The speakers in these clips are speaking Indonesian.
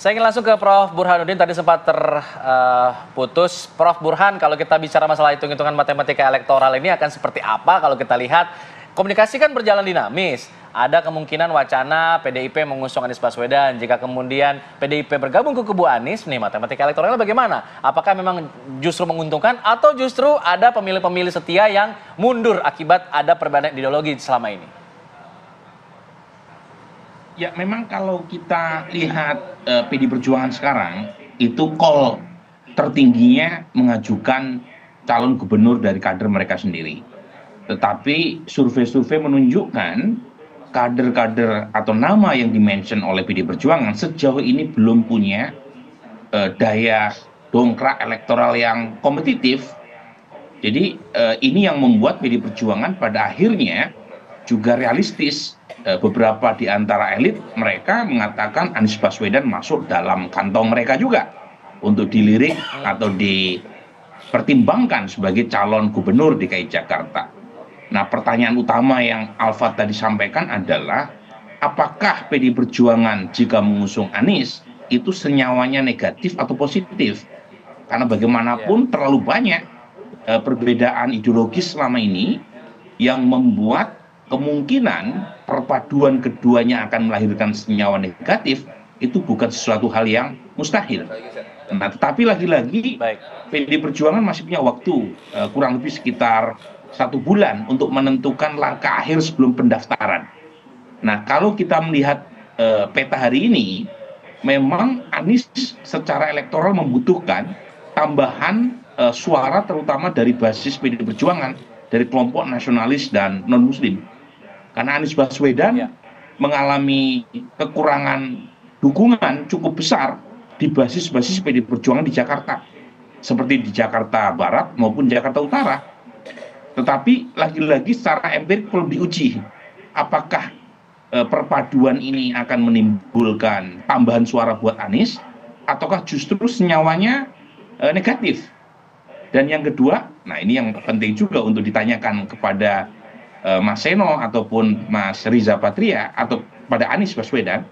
Saya ingin langsung ke Prof. Burhanuddin, tadi sempat terputus. Prof. Burhan, kalau kita bicara masalah hitung-hitungan matematika elektoral ini akan seperti apa kalau kita lihat komunikasi kan berjalan dinamis. Ada kemungkinan wacana PDIP mengusung Anies Baswedan. Jika kemudian PDIP bergabung ke kubu Anies, nih matematika elektoralnya bagaimana? Apakah memang justru menguntungkan atau justru ada pemilih-pemilih setia yang mundur akibat ada perbedaan ideologi selama ini? Ya, memang kalau kita lihat PD Perjuangan sekarang, itu call tertingginya mengajukan calon gubernur dari kader mereka sendiri. Tetapi survei-survei menunjukkan kader-kader atau nama yang dimention oleh PD Perjuangan sejauh ini belum punya daya dongkrak elektoral yang kompetitif. Jadi ini yang membuat PD Perjuangan pada akhirnya juga realistis. Beberapa di antara elit mereka mengatakan Anies Baswedan masuk dalam kantong mereka juga untuk dilirik atau dipertimbangkan sebagai calon gubernur DKI Jakarta. Nah, pertanyaan utama yang Alfat tadi sampaikan adalah apakah PD Perjuangan jika mengusung Anies itu senyawanya negatif atau positif? Karena bagaimanapun terlalu banyak perbedaan ideologis selama ini yang membuat kemungkinan perpaduan keduanya akan melahirkan senyawa negatif itu bukan sesuatu hal yang mustahil. Nah, tetapi lagi-lagi PD Perjuangan masih punya waktu kurang lebih sekitar 1 bulan untuk menentukan langkah akhir sebelum pendaftaran. Nah, kalau kita melihat peta hari ini, memang Anies secara elektoral membutuhkan tambahan suara terutama dari basis PD Perjuangan, dari kelompok nasionalis dan non-muslim. Karena Anies Baswedan mengalami kekurangan dukungan cukup besar di basis-basis PD Perjuangan di Jakarta. Seperti di Jakarta Barat maupun Jakarta Utara. Tetapi lagi-lagi secara empirik perlu diuji. Apakah perpaduan ini akan menimbulkan tambahan suara buat Anies, ataukah justru senyawanya negatif? Dan yang kedua, nah ini yang penting juga untuk ditanyakan kepada Mas Seno ataupun Mas Riza Patria atau pada Anies Baswedan,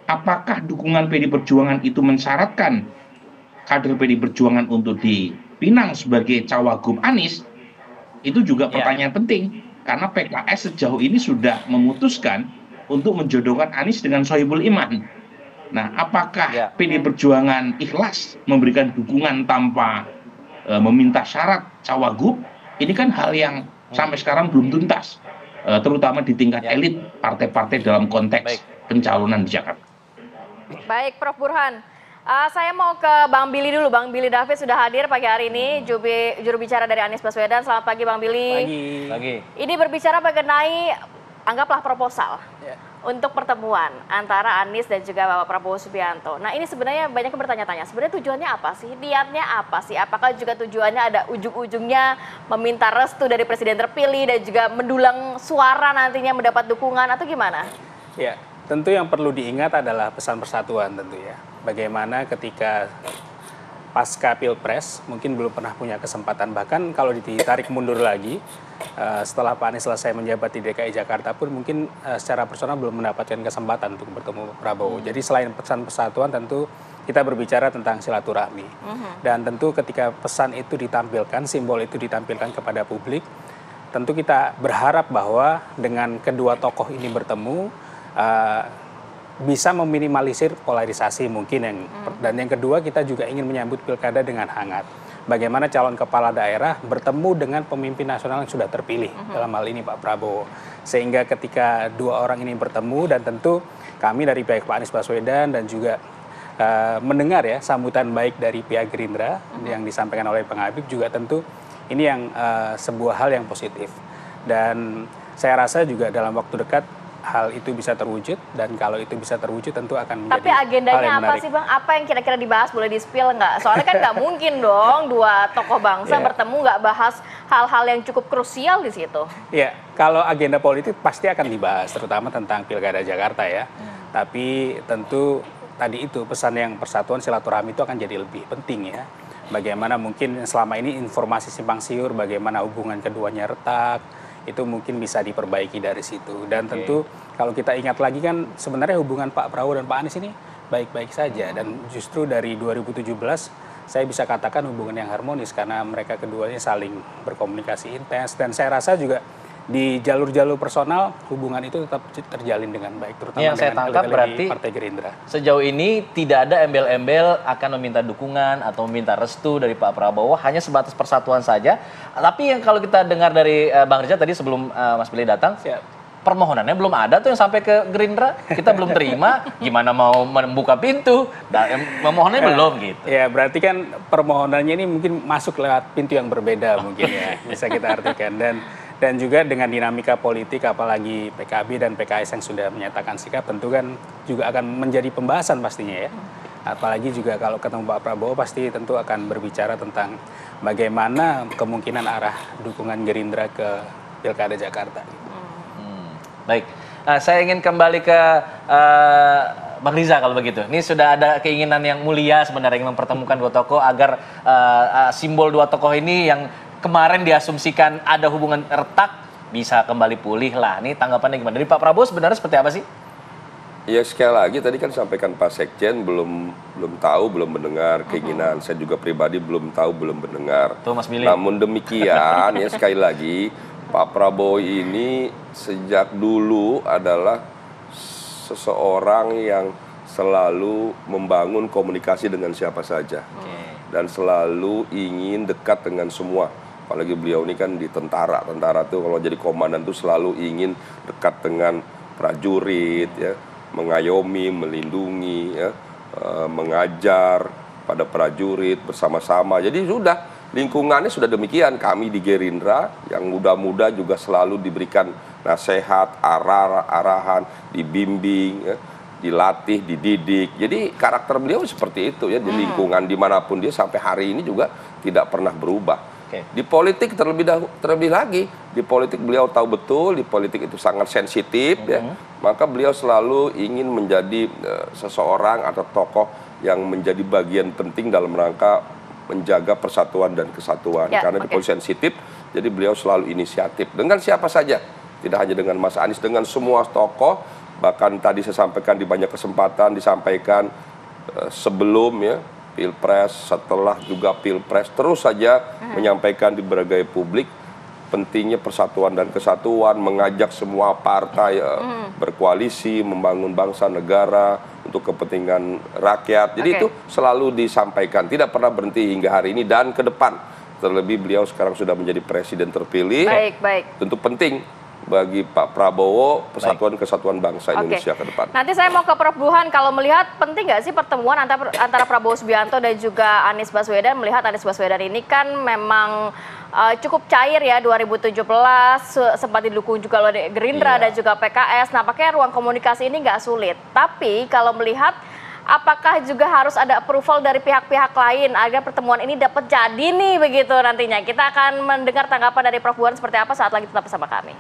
apakah dukungan PD Perjuangan itu mensyaratkan kader PD Perjuangan untuk dipinang sebagai cawagup Anies? Itu juga pertanyaan penting, karena PKS sejauh ini sudah memutuskan untuk menjodohkan Anies dengan Sohibul Iman. Nah, apakah PD Perjuangan ikhlas memberikan dukungan tanpa meminta syarat cawagup? Ini kan hal yang sampai sekarang belum tuntas, terutama di tingkat elit partai-partai dalam konteks pencalonan di Jakarta. Baik, Prof. Burhan. Saya mau ke Bang Billy dulu. Bang Billy David sudah hadir pagi hari ini, juru bicara dari Anies Baswedan. Selamat pagi, Bang Billy. Pagi. Ini berbicara mengenai, anggaplah proposal untuk pertemuan antara Anies dan juga Bapak Prabowo Subianto. Nah, ini sebenarnya banyak yang bertanya-tanya, sebenarnya tujuannya apa sih? Niatnya apa sih? Apakah juga tujuannya ada ujung-ujungnya meminta restu dari presiden terpilih dan juga mendulang suara nantinya mendapat dukungan atau gimana? Ya, tentu yang perlu diingat adalah pesan persatuan tentu ya. Bagaimana ketika pasca Pilpres mungkin belum pernah punya kesempatan, bahkan kalau ditarik mundur lagi setelah Pak Anies selesai menjabat di DKI Jakarta pun mungkin secara personal belum mendapatkan kesempatan untuk bertemu Prabowo. Jadi selain pesan persatuan tentu kita berbicara tentang silaturahmi. Dan tentu ketika pesan itu ditampilkan, simbol itu ditampilkan kepada publik, tentu kita berharap bahwa dengan kedua tokoh ini bertemu bisa meminimalisir polarisasi mungkin dan yang kedua kita juga ingin menyambut pilkada dengan hangat. Bagaimana calon kepala daerah bertemu dengan pemimpin nasional yang sudah terpilih dalam hal ini Pak Prabowo. Sehingga ketika dua orang ini bertemu dan tentu kami dari pihak Pak Anies Baswedan dan juga mendengar ya sambutan baik dari pihak Gerindra yang disampaikan oleh Bang Habib juga tentu ini yang sebuah hal yang positif. Dan saya rasa juga dalam waktu dekat hal itu bisa terwujud, dan kalau itu bisa terwujud tentu akan menjadi Tapi agendanya apa sih Bang? Apa yang kira-kira dibahas? Boleh di-spill nggak? Soalnya kan nggak mungkin dong dua tokoh bangsa bertemu nggak bahas hal-hal yang cukup krusial di situ. Ya, kalau agenda politik pasti akan dibahas, terutama tentang Pilkada Jakarta ya. Tapi tentu tadi itu pesan yang persatuan silaturahmi itu akan jadi lebih penting ya. Bagaimana mungkin selama ini informasi simpang siur, bagaimana hubungan keduanya retak, itu mungkin bisa diperbaiki dari situ. Dan tentu kalau kita ingat lagi kan sebenarnya hubungan Pak Prabowo dan Pak Anies ini baik-baik saja, dan justru dari 2017 saya bisa katakan hubungan yang harmonis karena mereka keduanya saling berkomunikasi intens, dan saya rasa juga di jalur-jalur personal hubungan itu tetap terjalin dengan baik, terutama Yang saya dengan tangkap elit-elit berarti di Partai Gerindra. sejauh ini tidak ada embel-embel akan meminta dukungan atau meminta restu dari Pak Prabowo, hanya sebatas persatuan saja. Tapi yang kalau kita dengar dari Bang Rizal tadi sebelum Mas Billy datang, permohonannya belum ada tuh yang sampai ke Gerindra, kita belum terima, gimana mau membuka pintu, memohonnya belum gitu. Ya, berarti kan permohonannya ini mungkin masuk lewat pintu yang berbeda mungkin ya, bisa kita artikan. Dan juga dengan dinamika politik, apalagi PKB dan PKS yang sudah menyatakan sikap, tentu kan juga akan menjadi pembahasan pastinya ya. Apalagi juga kalau ketemu Pak Prabowo pasti tentu akan berbicara tentang bagaimana kemungkinan arah dukungan Gerindra ke Pilkada Jakarta. Baik, saya ingin kembali ke Bang Riza kalau begitu. Ini sudah ada keinginan yang mulia sebenarnya ingin mempertemukan dua tokoh agar simbol dua tokoh ini yang kemarin diasumsikan ada hubungan retak bisa kembali pulih lah. Ini tanggapannya gimana? Dari Pak Prabowo sebenarnya seperti apa sih? Ya sekali lagi tadi kan sampaikan Pak Sekjen belum tahu, belum mendengar keinginan. Saya juga pribadi belum tahu, belum mendengar. Tuh Mas Billy. Namun demikian ya sekali lagi Pak Prabowo ini sejak dulu adalah seseorang yang selalu membangun komunikasi dengan siapa saja. Dan selalu ingin dekat dengan semua. Apalagi beliau ini kan di tentara tuh kalau jadi komandan tuh selalu ingin dekat dengan prajurit, ya, mengayomi, melindungi, ya, mengajar pada prajurit bersama-sama. Jadi sudah lingkungannya sudah demikian. Kami di Gerindra yang muda-muda juga selalu diberikan nasihat, arahan, dibimbing, ya, dilatih, dididik. Jadi karakter beliau seperti itu ya, di lingkungan dimanapun dia sampai hari ini juga tidak pernah berubah. Di politik terlebih lagi, di politik beliau tahu betul, di politik itu sangat sensitif ya. Maka beliau selalu ingin menjadi seseorang atau tokoh yang menjadi bagian penting dalam rangka menjaga persatuan dan kesatuan. Karena di politik sensitif, jadi beliau selalu inisiatif dengan siapa saja. Tidak hanya dengan Mas Anies, dengan semua tokoh. Bahkan tadi saya sampaikan di banyak kesempatan, disampaikan sebelum ya Pilpres, setelah juga Pilpres, terus saja menyampaikan di berbagai publik pentingnya persatuan dan kesatuan, mengajak semua partai berkoalisi, membangun bangsa negara untuk kepentingan rakyat. Jadi itu selalu disampaikan, tidak pernah berhenti hingga hari ini dan ke depan. Terlebih beliau sekarang sudah menjadi presiden terpilih, tentu penting bagi Pak Prabowo persatuan kesatuan bangsa Indonesia ke depan. Nanti saya mau ke Prof. Burhan, kalau melihat penting nggak sih pertemuan antara Prabowo Subianto dan juga Anies Baswedan, melihat Anies Baswedan ini kan memang cukup cair ya 2017, sempat didukung juga oleh Gerindra dan juga PKS, nampaknya ruang komunikasi ini nggak sulit. Tapi kalau melihat apakah juga harus ada approval dari pihak-pihak lain agar pertemuan ini dapat jadi nih begitu nantinya. Kita akan mendengar tanggapan dari Prof. Burhan seperti apa saat lagi tetap bersama kami.